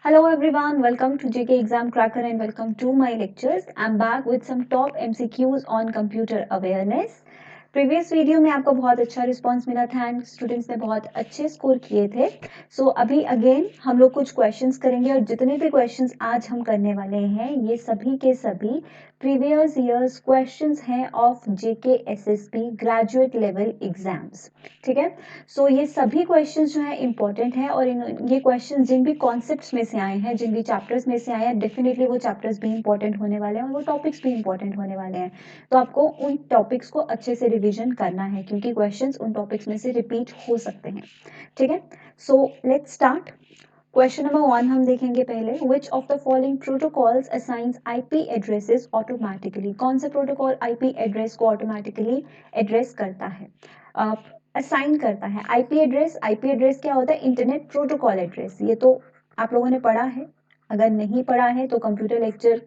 Hello everyone, welcome to JK Exam Cracker and welcome to my lectures. I'm back with some top MCQs on computer awareness. Previous video में आपको बहुत अच्छा response मिला था and students ने बहुत अच्छे स्कोर किए थे. सो अभी अगेन हम लोग कुछ क्वेश्चंस करेंगे और जितने भी क्वेश्चंस आज हम करने वाले हैं ये सभी के सभी प्रीवियस ईयर्स क्वेश्चंस हैं of JK SSB graduate level exams. ठीक है. सो ये सभी क्वेश्चंस जो है इंपॉर्टेंट है और ये क्वेश्चंस जिन भी कॉन्सेप्ट्स में से आए हैं, जिन भी चैप्टर्स में से आए हैं, डेफिनेटली वो चैप्टर्स भी इंपॉर्टेंट होने वाले हैं और वो टॉपिक्स भी इंपॉर्टेंट होने वाले हैं. तो आपको उन टॉपिक्स को अच्छे से रिवीजन करना है क्योंकि क्वेश्चंस उन टॉपिक्स में से रिपीट हो सकते हैं. ठीक है. So let's start. Question number 1 हम देखेंगे पहले. विच of the following protocols assigns IP addresses automatically. कौन सा प्रोटोकॉल आईपी एड्रेस को ऑटोमेटिकली एड्रेस करता है, असाइन करता है. आईपी एड्रेस क्या होता है? Internet protocol address. ये तो आप लोगों ने पढ़ा है. अगर नहीं पढ़ा है तो कंप्यूटर लेक्चर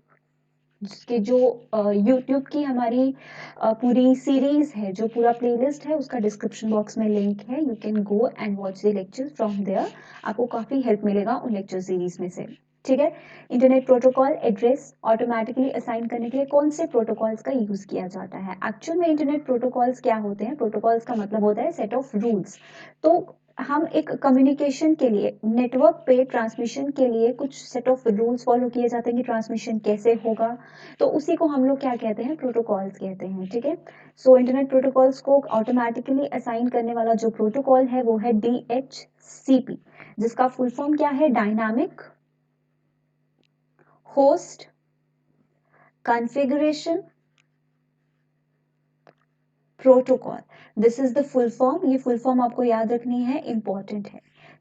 जिसके जो यूट्यूब की हमारी पूरी सीरीज है, जो पूरा प्लेलिस्ट है, उसका डिस्क्रिप्शन बॉक्स में लिंक है. You can go and watch the lectures from there. आपको काफी हेल्प मिलेगा उन लेक्चर सीरीज में से. ठीक है. Internet protocol address automatically assign करने के लिए कौन से प्रोटोकॉल्स का यूज किया जाता है? एक्चुअल में इंटरनेट प्रोटोकॉल्स क्या होते हैं? प्रोटोकॉल्स का मतलब होता है सेट ऑफ रूल्स. तो हम एक कम्युनिकेशन के लिए, नेटवर्क पे ट्रांसमिशन के लिए कुछ सेट ऑफ रूल्स फॉलो किए जाते हैं कि ट्रांसमिशन कैसे होगा. तो उसी को हम लोग क्या कहते हैं? प्रोटोकॉल्स कहते हैं. ठीक है. सो इंटरनेट प्रोटोकॉल्स को ऑटोमेटिकली असाइन करने वाला जो प्रोटोकॉल है वो है DHCP, जिसका फुल फॉर्म क्या है? Dynamic host configuration protocol. This is the full form. ये फुल फॉर्म आपको याद रखनी है, इंपॉर्टेंट है.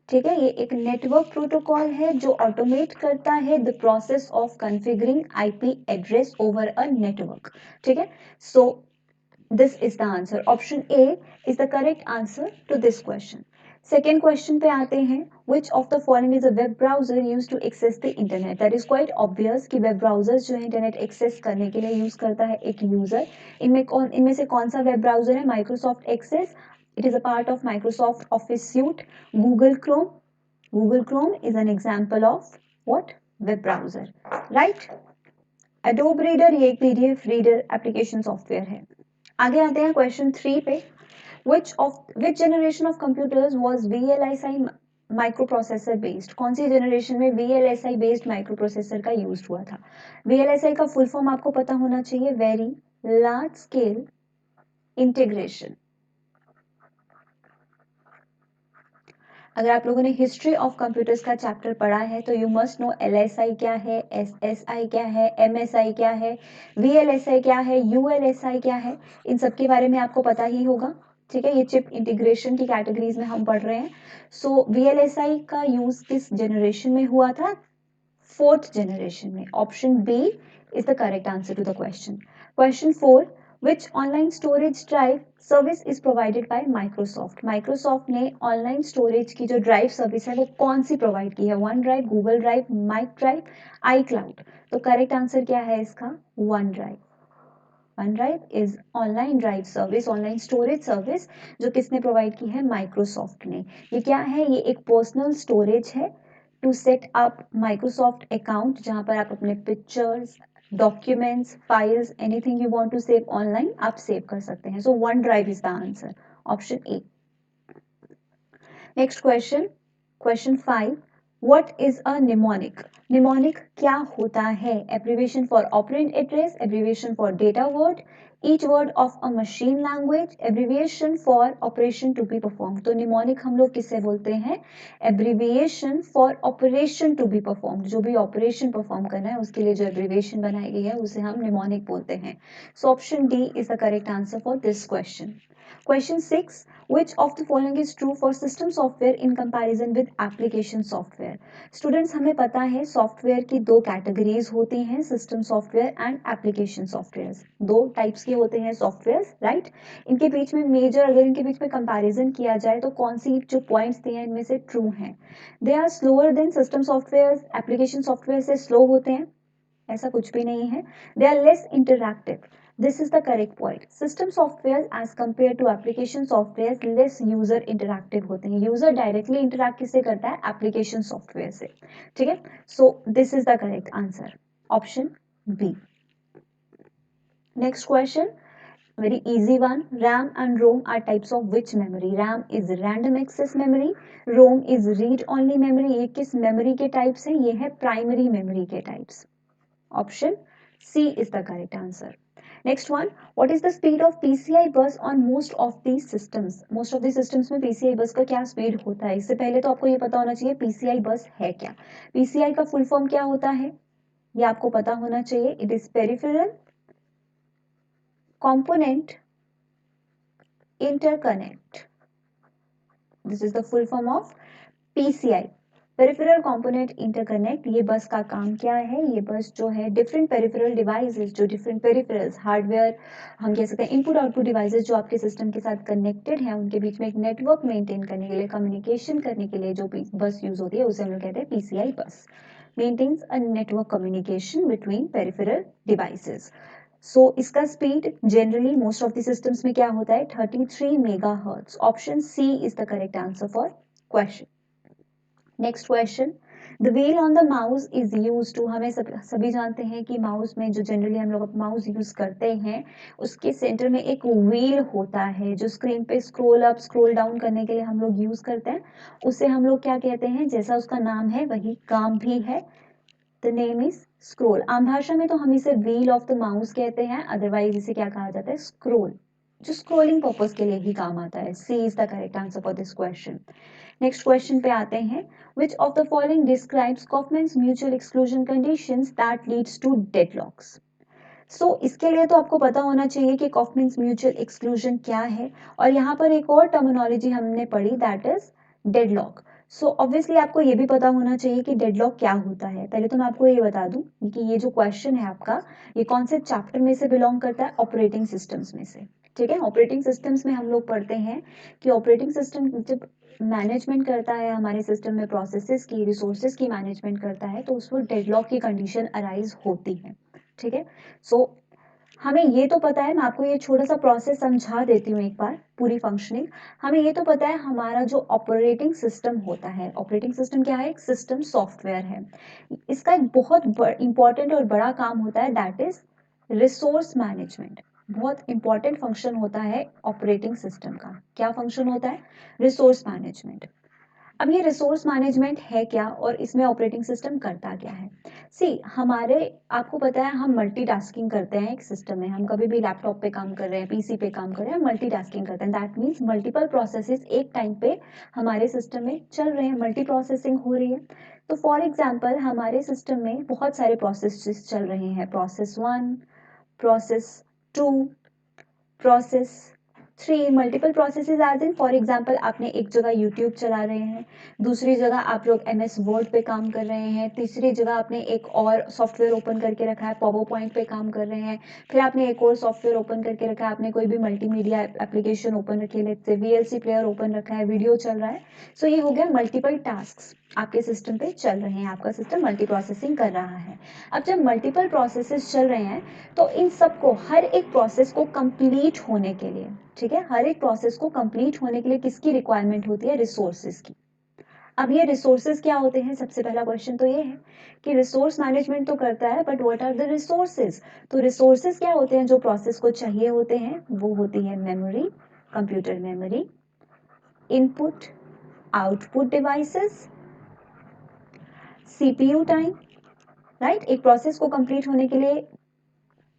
ठीक है. ये एक नेटवर्क प्रोटोकॉल है जो ऑटोमेट करता है the process of configuring IP address over a network. ठीक है. सो this is the answer. Option A is the correct answer to this question. Second question पे आते हैं. Which of the following is a web browser use to access the internet. That is quite obvious कि web browser जो है internet access करने के लिए use करता है एक यूजर. इनमें से कौन सा वेब ब्राउजर है? Microsoft Access. It is a part of Microsoft Office suite. Google Chrome is an example of what? Web browser. Right. Adobe reader ये एक पीडीएफ रीडर एप्लीकेशन सॉफ्टवेयर है. आगे आते हैं क्वेश्चन 3 पे. which generation of computers was VLSI microprocessor based. कौन सी generation में VLSI based microprocessor का यूज हुआ था? VLSI का फुल फॉर्म आपको पता होना चाहिए. Very large scale integration. अगर आप लोगों ने हिस्ट्री ऑफ कंप्यूटर्स का चैप्टर पढ़ा है तो यू मस्ट नो LSI क्या है, SSI क्या है, MSI क्या है, VLSI क्या है, ULSI क्या है. इन सब के बारे में आपको पता ही होगा. ठीक है. ये चिप इंटीग्रेशन की कैटेगरीज में हम पढ़ रहे हैं. सो VLSI का यूज किस जनरेशन में हुआ था? फोर्थ जनरेशन में. Option B is the correct answer to the question. Question 4. Which online storage drive service is provided by Microsoft? Microsoft ने ऑनलाइन स्टोरेज की जो ड्राइव सर्विस है वो कौन सी प्रोवाइड की है? One drive, Google drive, mike drive, iCloud. तो correct answer क्या है इसका? One drive. One drive is online drive service, online storage service जो किसने प्रोवाइड की है? माइक्रोसॉफ्ट ने. ये क्या है? ये एक पर्सनल स्टोरेज है to set up Microsoft account जहां पर आप अपने pictures, documents, files, anything you want to save online आप सेव कर सकते हैं. So one drive is the answer. Option A. Next question. Question 5. What is a mnemonic? Mnemonic क्या होता है? Abbreviation for operand address, abbreviation for data word, each word of a machine language, abbreviation for operation to be performed. तो mnemonic हम लोग किससे बोलते हैं? Abbreviation for operation to be performed. जो भी operation perform करना है उसके लिए जो abbreviation बनाई गई है उसे हम mnemonic बोलते हैं. So option D is the correct answer for this question. Question 6. Which of the following is true for system software in comparison with application software? Students हमें पता है सॉफ्टवेयर की दो कैटेगरीज होती हैं, system software and application software. दो types के होते हैं सॉफ्टवेयर. राइट. इनके बीच में मेजर, अगर इनके बीच में कंपैरिजन किया जाए तो कौन सी जो पॉइंट्स दिए हैं इनमें से ट्रू हैं? They are slower than system software. Application software से स्लो होते हैं, ऐसा कुछ भी नहीं है. They are less interactive. This is the correct point. System software as compare to application software less user interactive होते हैं। यूजर डायरेक्टली इंटरैक्ट किससे करता है? एप्लीकेशन सॉफ्टवेयर से। ठीक है, so this is the correct answer, option B. Next question, very easy one. RAM and ROM are types of which memory? RAM is random access memory, ROM is read only memory. ये किस memory के types हैं? ये है primary memory के types. Option C is the correct answer. Next one, what is the speed of PCI bus on most of these systems? Most of the systems में PCI bus का क्या speed होता है? इससे पहले तो आपको ये पता होना चाहिए PCI bus है क्या। PCI का full form क्या होता है? ये आपको पता होना चाहिए। It is peripheral component interconnect. This is the full form of PCI, peripheral component interconnect. ये बस का काम क्या है? ये बस जो है डिफरेंट पेरिफेरल डिवाइसेस, जो डिफरेंट पेरिफेरल्स हार्डवेयर हम कह सकते हैं इनपुट आउटपुट डिवाइसेस जो आपके सिस्टम के साथ कनेक्टेड हैं, उनके बीच में एक नेटवर्क मेंटेन करने के लिए, कम्युनिकेशन करने के लिए जो बस यूज होती है उसे हम लोग कहते हैं PCI bus. Maintains a network communication between peripheral devices. So इसका speed generally most of the systems में क्या होता है? 33 megahertz. Option C is the correct answer for question. Next question, the wheel on the mouse is use to, हमें सभी जानते हैं कि माउस में जो जनरली हम लोग माउस यूज करते हैं उसके सेंटर में एक व्हील होता है जो स्क्रीन पे स्क्रॉल अप स्क्रॉल डाउन करने के लिए हम लोग यूज करते हैं। उसे हम लोग क्या कहते हैं? जैसा उसका नाम है वही काम भी है, द नेम इज स्क्रोल। आम भाषा में तो हम इसे व्हील ऑफ द माउस कहते हैं, अदरवाइज इसे क्या कहा जाता है? स्क्रोल, जो स्क्रोलिंग पर्पस के लिए ही काम आता है। C is the correct answer for this question. Next question पे आते हैं, which of the following describes Coffman's mutual exclusion conditions that leads to deadlocks. So इसके लिए तो आपको पता होना चाहिए कि कॉफमैन्स म्यूचुअल एक्सक्लूजन क्या है, और यहाँ पर एक और टर्मिनोलॉजी हमने पढ़ी that is deadlock. So obviously आपको ये भी पता होना चाहिए कि डेडलॉक क्या होता है। पहले तो मैं आपको ये बता दूं कि ये जो क्वेश्चन है आपका, ये कौन से चैप्टर में से बिलोंग करता है? ऑपरेटिंग सिस्टम्स में से। ठीक है, ऑपरेटिंग सिस्टम्स में हम लोग पढ़ते हैं कि ऑपरेटिंग सिस्टम जब मैनेजमेंट करता है हमारे सिस्टम में प्रोसेसेस की, रिसोर्सेज की मैनेजमेंट करता है, तो उस वक्त डेडलॉक की कंडीशन अराइज होती है। ठीक है, सो हमें ये तो पता है, मैं आपको ये छोटा सा प्रोसेस समझा देती हूँ एक बार पूरी फंक्शनिंग। हमें ये तो पता है हमारा जो ऑपरेटिंग सिस्टम होता है, ऑपरेटिंग सिस्टम क्या है? एक सिस्टम सॉफ्टवेयर है। इसका एक बहुत इंपॉर्टेंट और बड़ा काम होता है दैट इज रिसोर्स मैनेजमेंट। बहुत इंपॉर्टेंट फंक्शन होता है ऑपरेटिंग सिस्टम का। क्या फंक्शन होता है? Resource management. अब ये रिसोर्स मैनेजमेंट है क्या और इसमें ऑपरेटिंग सिस्टम करता क्या है? सी हमारे, आपको पता है हम मल्टीटास्किंग करते हैं एक सिस्टम में। हम कभी भी लैपटॉप पे काम कर रहे हैं, पीसी पे काम कर रहे हैं, मल्टीटास्किंग करते हैं। दैट मीन्स मल्टीपल प्रोसेसेस एक टाइम पे हमारे सिस्टम में चल रहे हैं, मल्टी प्रोसेसिंग हो रही है। तो फॉर एग्जाम्पल हमारे सिस्टम में बहुत सारे प्रोसेसेस चल रहे हैं, process 1, process 2, process 3, multiple processes as in for example आपने एक जगह यूट्यूब चला रहे हैं, दूसरी जगह आप लोग एमएस वर्ड पे काम कर रहे हैं, तीसरी जगह आपने एक और सॉफ्टवेयर ओपन करके रखा है, पावर पॉइंट पे काम कर रहे हैं, फिर आपने एक और सॉफ्टवेयर ओपन करके रखा है, आपने कोई भी मल्टीमीडिया एप्लीकेशन ओपन रखी है, जैसे वीएलसी प्लेयर ओपन रखा है, वीडियो चल रहा है। सो ये हो गया मल्टीपल टास्क आपके सिस्टम पे चल रहे हैं, आपका सिस्टम मल्टी प्रोसेसिंग कर रहा है। अब जब मल्टीपल प्रोसेसेस चल रहे हैं तो इन सबको, हर एक प्रोसेस को कंप्लीट होने के लिए, ठीक है, हर एक प्रोसेस को कंप्लीट होने के लिए किसकी रिक्वायरमेंट होती है? रिसोर्सेज की। अब ये रिसोर्सेज क्या होते हैं? सबसे पहला क्वेश्चन तो ये है कि रिसोर्स मैनेजमेंट तो करता है, but what are the resources? तो रिसोर्सेज क्या होते हैं जो प्रोसेस को चाहिए होते हैं? वो होती है memory, computer memory, input output devices, CPU time. Right, एक प्रोसेस को कंप्लीट होने के लिए,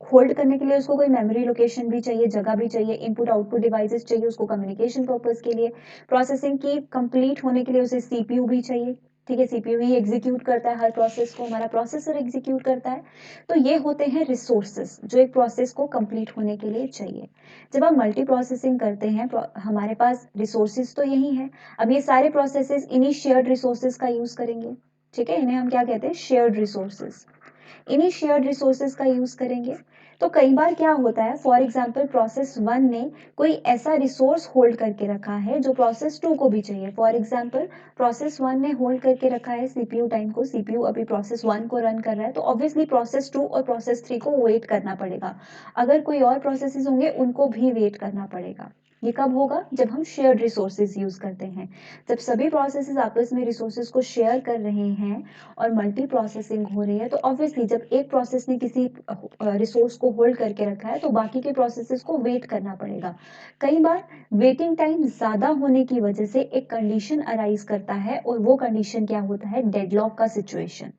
होल्ड करने के लिए उसको कोई मेमोरी लोकेशन भी चाहिए, जगह भी चाहिए, इनपुट आउटपुट डिवाइसेस चाहिए उसको कम्युनिकेशन पर्पस के लिए, प्रोसेसिंग की कंप्लीट होने के लिए उसे सीपीयू भी चाहिए। ठीक है, सीपीयू ही एग्जीक्यूट करता है हर प्रोसेस को, हमारा प्रोसेसर एग्जीक्यूट करता है। तो ये होते हैं रिसोर्सेस जो एक प्रोसेस को कंप्लीट होने के लिए चाहिए। जब हम मल्टी प्रोसेसिंग करते हैं, हमारे पास रिसोर्सेज तो यही है। अब ये सारे प्रोसेसेस इन्हीं शेयर्ड रिसोर्सेज का यूज करेंगे। ठीक है, इन्हें हम क्या कहते हैं? Shared resources. इन्हीं शेयर्ड रिसोर्सेज का यूज करेंगे। तो कई बार क्या होता है, फॉर एग्जाम्पल प्रोसेस 1 ने कोई ऐसा रिसोर्स होल्ड करके रखा है जो प्रोसेस 2 को भी चाहिए। फॉर एग्जाम्पल प्रोसेस 1 ने होल्ड करके रखा है सीपीयू टाइम को, सीपीयू अभी प्रोसेस 1 को रन कर रहा है, तो ऑब्वियसली प्रोसेस 2 और प्रोसेस 3 को वेट करना पड़ेगा। अगर कोई और प्रोसेसेस होंगे उनको भी वेट करना पड़ेगा। ये कब होगा, जब हम शेयर्ड रिसोर्सेज यूज करते हैं। जब सभी प्रोसेसेस आपस में रिसोर्सेज को शेयर कर रहे हैं और मल्टी प्रोसेसिंग हो रही है, तो ऑब्वियसली जब एक प्रोसेस ने किसी रिसोर्स को होल्ड करके रखा है तो बाकी के प्रोसेसेस को वेट करना पड़ेगा। कई बार वेटिंग टाइम ज्यादा होने की वजह से एक कंडीशन अराइज करता है, और वो कंडीशन क्या होता है, डेडलॉक का सिचुएशन,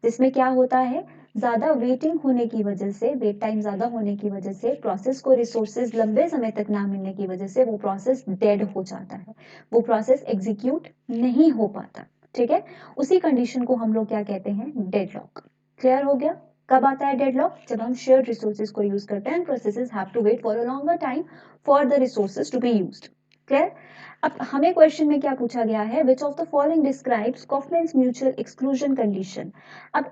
जिसमें क्या होता है, ज्यादा वेटिंग होने की वजह से, वेट टाइम ज्यादा होने की वजह से प्रोसेस को रिसोर्सेज लंबे समय तक ना मिलने की वजह से वो प्रोसेस डेड हो जाता है, वो प्रोसेस एग्जीक्यूट नहीं हो पाता। ठीक है, उसी कंडीशन को हम लोग क्या कहते हैं, डेडलॉक। क्लियर हो गया। कब आता है डेडलॉक, जब हम शेयर्ड रिसोर्सेज को यूज करते हैं, processes have to wait for a longer time for the resources to be used. Clear. अब हमें क्वेश्चन में क्या पूछा गया है, which of the following describes Coffman's mutual exclusion condition. अब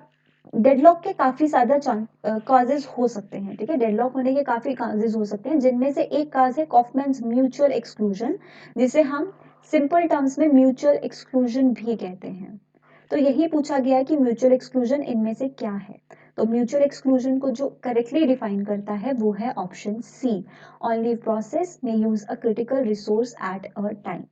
डेडलॉक के काफी ज्यादा कॉजेज हो सकते हैं। ठीक है, डेडलॉक होने के काफी कॉजेज हो सकते हैं, जिनमें से एक कॉज है कॉफमैन्स म्यूचुअल एक्सक्लूजन, जिसे हम सिंपल टर्म्स में म्यूचुअल एक्सक्लूजन भी कहते हैं। तो यही पूछा गया है कि म्यूचुअल एक्सक्लूजन इनमें से क्या है। तो म्यूचुअल एक्सक्लूजन को जो करेक्टली डिफाइन करता है वो है ऑप्शन सी, ओनली प्रोसेस में use a critical resource at a time.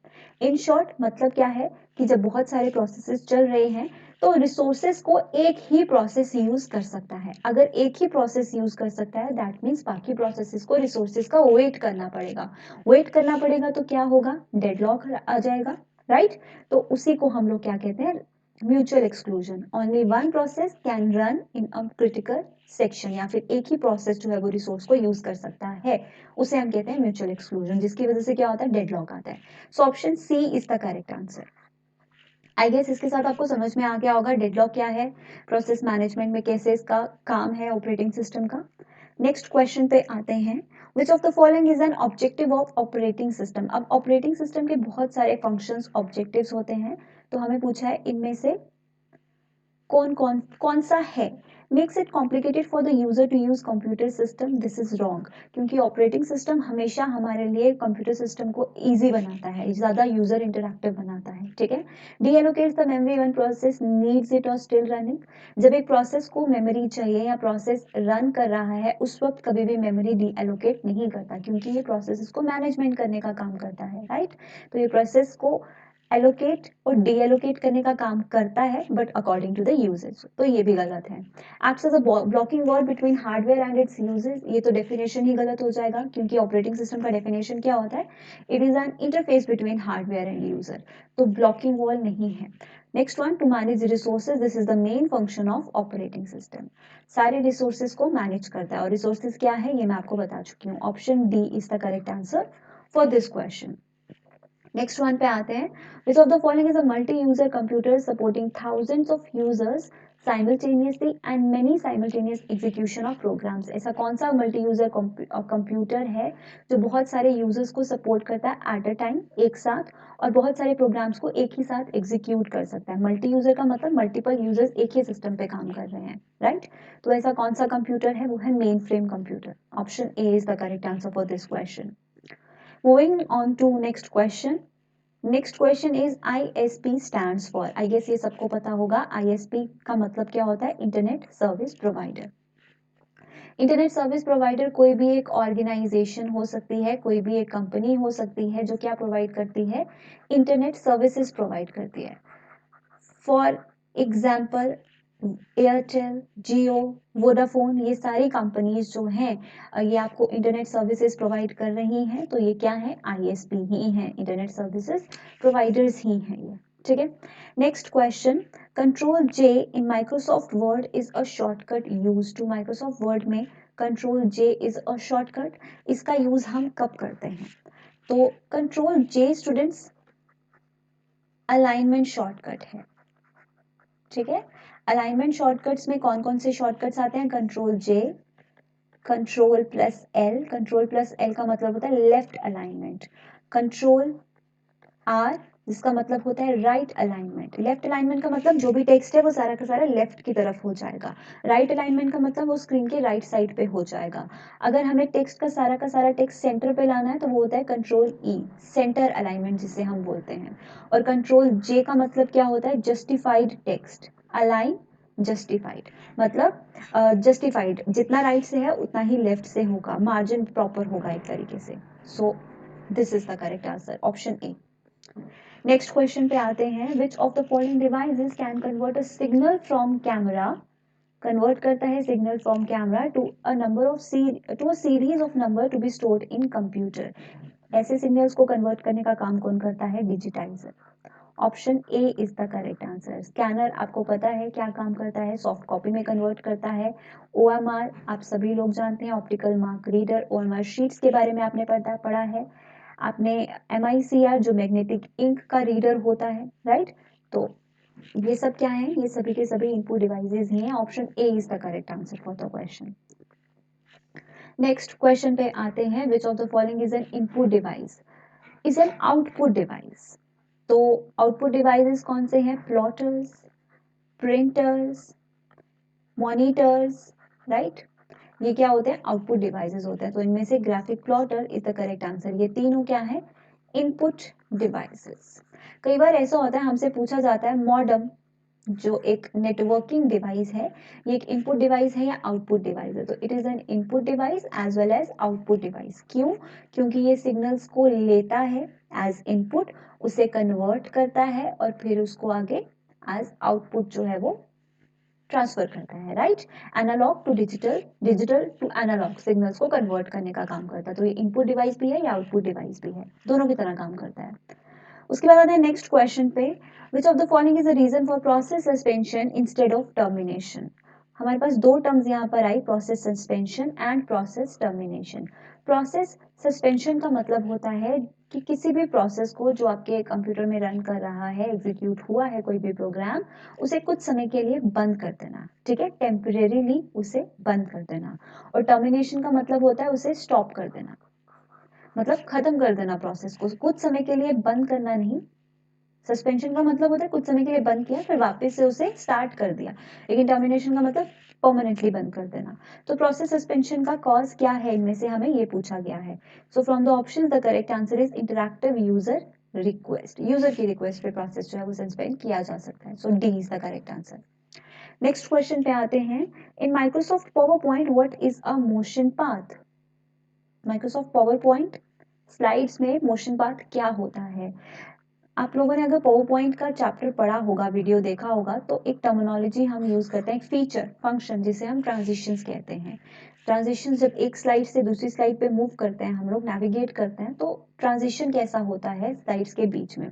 In short मतलब क्या है कि जब बहुत सारे प्रोसेसेस चल रहे हैं तो रिसोर्सेस को एक ही प्रोसेस यूज कर सकता है। अगर एक ही प्रोसेस यूज कर सकता है दैट मीन्स बाकी प्रोसेसेस को रिसोर्सेस का वेट करना पड़ेगा। वेट करना पड़ेगा तो क्या होगा, डेडलॉक आ जाएगा, राइट। तो उसी को हम लोग क्या कहते हैं, mutual exclusion. Only one process can run in a critical section, या फिर एक ही प्रोसेस जो है वो रिसोर्स को यूज कर सकता है, उसे हम कहते हैं म्यूचुअल एक्सक्लूजन, जिसकी वजह से क्या होता है, डेडलॉक आता है। So option C is the correct answer. I guess इसके साथ आपको समझ में आ गया होगा डेडलॉक क्या है, प्रोसेस मैनेजमेंट में कैसे इसका काम है ऑपरेटिंग सिस्टम का। नेक्स्ट क्वेश्चन पे आते हैं, which of the following is an objective of operating system. अब ऑपरेटिंग सिस्टम के बहुत सारे फंक्शंस ऑब्जेक्टिव्स होते हैं, तो हमें पूछा है इनमें से कौन सा है। Makes it complicated for the user to use computer system, this is wrong, क्योंकि ऑपरेटिंग सिस्टम हमेशा हमारे लिए कंप्यूटर सिस्टम को इजी बनाता है, ज्यादा यूजर इंटरैक्टिव बनाता है। ठीक है, D allocates the memory when process needs it और स्टिल रनिंग। जब एक प्रोसेस को मेमोरी चाहिए या प्रोसेस रन कर रहा है उस वक्त कभी भी मेमोरी डी एलोकेट नहीं करता, क्योंकि ये प्रोसेस इसको मैनेजमेंट करने का काम करता है, राइट। तो ये प्रोसेस को एलोकेट और डी एलोकेट करने का काम करता है, but according to the usages, तो ये भी गलत है। Acts as a blocking wall between hardware and its usages, ये तो डेफिनेशन ही गलत हो जाएगा, क्योंकि ऑपरेटिंग सिस्टम का डेफिनेशन क्या होता है, it is an interface between hardware and user, तो ब्लॉकिंग वॉल नहीं है। Next one, to manage resources, this is the main function of operating system, सारे रिसोर्सेज को मैनेज करता है। और रिसोर्सेज क्या है ये मैं आपको बता चुकी हूँ, option D is the correct answer for this question. Next one पे आते हैं, which of the following is a multi user computer supporting thousands of users simultaneously and many simultaneous execution of programs. ऐसा कौन सा multi user computer है जो बहुत सारे यूजर्स को सपोर्ट करता है एट अ टाइम, एक साथ, और बहुत सारे प्रोग्राम्स को एक ही साथ एग्जीक्यूट कर सकता है। मल्टी यूजर का मतलब मल्टीपल यूजर्स एक ही सिस्टम पे काम कर रहे हैं, राइट। तो ऐसा कौन सा कंप्यूटर है, वो है mainframe computer. Option A is the correct answer for this question. Moving on to next question. Next question is ISP stands for. I guess ये सबको पता होगा, ISP का मतलब क्या होता है, internet service provider. Internet service provider कोई भी एक ऑर्गेनाइजेशन हो सकती है, कोई भी एक कंपनी हो सकती है जो क्या प्रोवाइड करती है, इंटरनेट सर्विसेज प्रोवाइड करती है। For example Airtel, Jio, Vodafone, ये सारी कंपनीज जो हैं ये आपको इंटरनेट सर्विसेज प्रोवाइड कर रही हैं, तो ये क्या है, ISP ही है, इंटरनेट सर्विसेज प्रोवाइडर्स ही हैं ये। ठीक है, next question, control J in Microsoft Word is a shortcut use to. Microsoft Word में control J is a shortcut, इसका यूज हम कब करते हैं, तो control J students alignment shortcut है। ठीक है, अलाइनमेंट शॉर्टकट्स में कौन कौन से शॉर्टकट्स आते हैं, control J, control plus L का मतलब होता है लेफ्ट अलाइनमेंट, कंट्रोल R जिसका मतलब होता है राइट अलाइनमेंट। लेफ्ट अलाइनमेंट का मतलब जो भी टेक्स्ट है वो सारा का सारा लेफ्ट की तरफ हो जाएगा। राइट अलाइनमेंट का मतलब वो स्क्रीन के राइट साइड पे हो जाएगा। अगर हमें टेक्स्ट का सारा टेक्स्ट सेंटर पे लाना है तो वो होता है कंट्रोल ई, सेंटर अलाइनमेंट जिसे हम बोलते हैं। और कंट्रोल जे का मतलब क्या होता है, जस्टिफाइड टेक्स्ट, अलाइन जस्टिफाइड, मतलब जस्टिफाइड जितना राइट से है उतना ही लेफ्ट से होगा, मार्जिन प्रॉपर होगा एक तरीके से। So this is the correct answer, option A. Next question पे आते हैं, which of the following devices can convert a signal from camera, convert करता है signal from camera to a number of to a series of number to be stored in computer. ऐसे signals को convert करने का काम कौन करता है, digitizer. Option A is the correct answer. Scanner आपको पता है क्या काम करता है, सॉफ्ट कॉपी में कन्वर्ट करता है। ओएमआर आप सभी लोग जानते हैं, optical mark reader, OMR sheets के बारे में आपने पढ़ा है। आपने MICR जो मैग्नेटिक इंक का रीडर होता है, राइट। तो ये सब क्या है, ये सभी के सभी इनपुट डिवाइसेस ही हैं। Option A is the correct answer for the question. Next question पे आते हैं, which of the following is an input device, is an output device. तो आउटपुट डिवाइसेस कौन से हैं, प्लॉटर्स, प्रिंटर्स, मॉनिटर्स, राइट। ये क्या होते हैं, आउटपुट डिवाइसेस होते हैं। तो इनमें से graphic plotter is the correct answer. ये तीनों क्या है, इनपुट डिवाइसेस। कई बार ऐसा होता है हमसे पूछा जाता है मॉडेम जो एक नेटवर्किंग डिवाइस है, ये एक इनपुट डिवाइस है या आउटपुट डिवाइस है। तो it is an input device as well as output device. क्यों, क्योंकि ये सिग्नल्स को लेता है एज इनपुट, उसे कन्वर्ट करता है और फिर उसको आगे एज आउटपुट जो है वो ट्रांसफर करता है, right. Analogue to digital, digital to analogue signals को कन्वर्ट करने का काम करता है। तो ये इनपुट डिवाइस भी है या आउटपुट डिवाइस भी है, दोनों की तरह काम करता है। उसके बाद आते हैं नेक्स्ट क्वेश्चन पे, which of the following is the reason for process suspension instead of termination. हमारे पास दो टर्म्स यहाँ पर आई, process suspension and process termination. Process suspension का मतलब होता है कि किसी भी प्रोसेस को जो आपके कंप्यूटर में रन कर रहा है, एग्जीक्यूट हुआ है कोई भी प्रोग्राम, उसे कुछ समय के लिए बंद कर देना, ठीक है, टेम्परेरीली उसे बंद कर देना। और टर्मिनेशन का मतलब होता है उसे स्टॉप कर देना, मतलब खत्म कर देना प्रोसेस को, कुछ समय के लिए बंद करना नहीं। सस्पेंशन का मतलब होता है कुछ समय के लिए बंद किया फिर वापस से उसे स्टार्ट कर दिया, लेकिन टर्मिनेशन का मतलब परमानेंटली बंद कर देना। तो प्रोसेस सस्पेंशन का कॉज क्या है, इनमें से हमें ये पूछा गया है। So from the option the correct answer is interactive user request. User की रिक्वेस्ट पे प्रोसेस जो है वो सस्पेंड किया जा सकता है। So D is the correct answer. Next question पे आते हैं, in Microsoft PowerPoint what is a motion path. Microsoft PowerPoint slides में मोशन पाथ क्या होता है। आप लोगों ने अगर पावर पॉइंट का चैप्टर पढ़ा होगा, वीडियो देखा होगा, तो एक टर्मिनोलॉजी हम यूज करते हैं, फीचर फंक्शन जिसे हम ट्रांजिशंस कहते हैं। ट्रांजिशन जब एक स्लाइड से दूसरी स्लाइड पे मूव करते हैं, हम लोग नेविगेट करते हैं, तो ट्रांजिशन कैसा होता है स्लाइड्स के बीच में,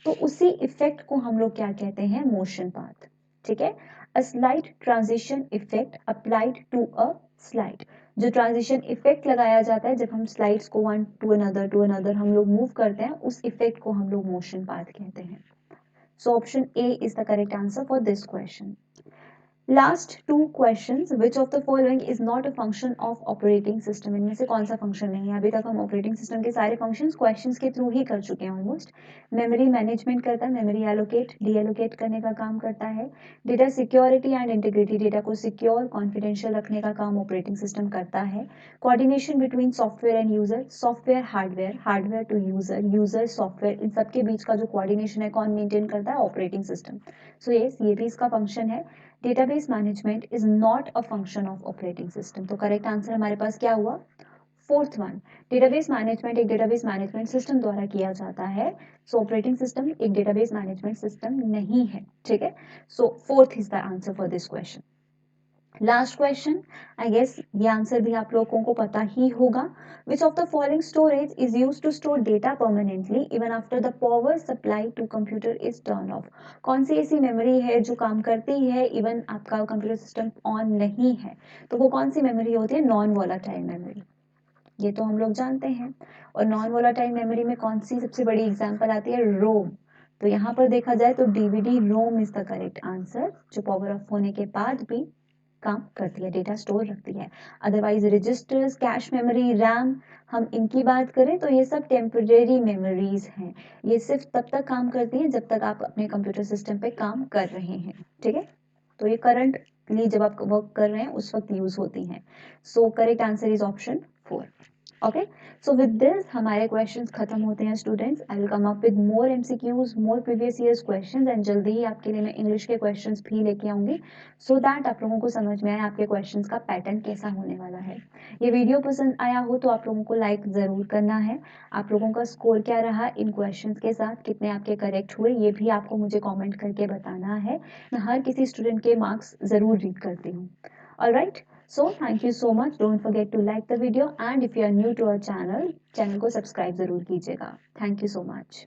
तो उसी इफेक्ट को हम लोग क्या कहते हैं, मोशन पाथ, ठीक है। A slide transition effect applied to a slide, जो ट्रांजिशन इफेक्ट लगाया जाता है जब हम स्लाइड्स को वन टू अनदर हम लोग मूव करते हैं, उस इफेक्ट को हम लोग मोशन पाथ कहते हैं। So option A is the correct answer for this question. Last two questions, which of the following is not a function of operating system. इनमें से कौन सा फंक्शन नहीं है। अभी तक हम ऑपरेटिंग सिस्टम के सारे फंक्शंस क्वेश्चंस के थ्रू ही कर चुके हैं ऑलमोस्ट। मेमोरी मैनेजमेंट करता है, मेमोरी एलोकेट डीएलोकेट करने का काम करता है। Data security and integrity, data को सिक्योर कॉन्फिडेंशियल रखने का काम ऑपरेटिंग सिस्टम करता है। Coordination between software and user, software hardware, hardware to user, user software, इन सबके बीच का जो कोऑर्डिनेशन है कौन मेंटेन करता है, ऑपरेटिंग सिस्टम। सो यस, ये भी इसका फंक्शन है। Database management is not a function of operating system. तो करेक्ट आंसर हमारे पास क्या हुआ, फोर्थ वन। डेटाबेस मैनेजमेंट एक डेटाबेस मैनेजमेंट सिस्टम द्वारा किया जाता है। सो ऑपरेटिंग सिस्टम एक डेटाबेस मैनेजमेंट सिस्टम नहीं है, ठीक है। So fourth is the answer for this question. Last question, I guess ये आंसर भी आप लोगों को पता ही होगा। Which of the following storage is use to store data permanently even after the power supply to computer is turn off. कौन सी ऐसी मेमोरी है जो काम करती है इवन आपका कंप्यूटर सिस्टम ऑन नहीं है। तो वो कौन सी मेमोरी होती है, नॉन वोलाटाइल मेमोरी, ये तो हम लोग जानते हैं। और नॉन वोलाटाइल मेमोरी में कौन सी सबसे बड़ी एग्जांपल आती है, रोम। तो यहाँ पर देखा जाए तो DVD ROM is the correct answer, जो पावर ऑफ होने के बाद भी काम करती है, डेटा स्टोर रखती है। Otherwise registers, cache memory, RAM, हम इनकी बात करें तो ये सब टेम्परेरी मेमोरीज हैं। ये सिर्फ तब तक काम करती हैं जब तक आप अपने कंप्यूटर सिस्टम पे काम कर रहे हैं, ठीक है। तो ये करंटली जब आप वर्क कर रहे हैं उस वक्त यूज होती हैं। So correct answer is option 4। Okay, so with this हमारे क्वेश्चंस खत्म होते हैं students. I will come up with more MCQs, more previous years questions, and जल्दी ही आपके लिए मैं इंग्लिश के क्वेश्चंस भी लेके आऊंगी, सो दैट आप लोगों को समझ में आए आपके क्वेश्चंस का पैटर्न कैसा होने वाला है। ये वीडियो पसंद आया हो तो आप लोगों को लाइक ज़रूर करना है। आप लोगों का स्कोर क्या रहा इन क्वेश्चंस के साथ, कितने आपके करेक्ट हुए, ये भी आपको मुझे कॉमेंट करके बताना है। मैं हर किसी स्टूडेंट के मार्क्स ज़रूर रीड करती हूँ। Alright, so thank you so much. Don't forget to like the video, and if you are new to our channel को सब्सक्राइब जरूर कीजिएगा। Thank you so much.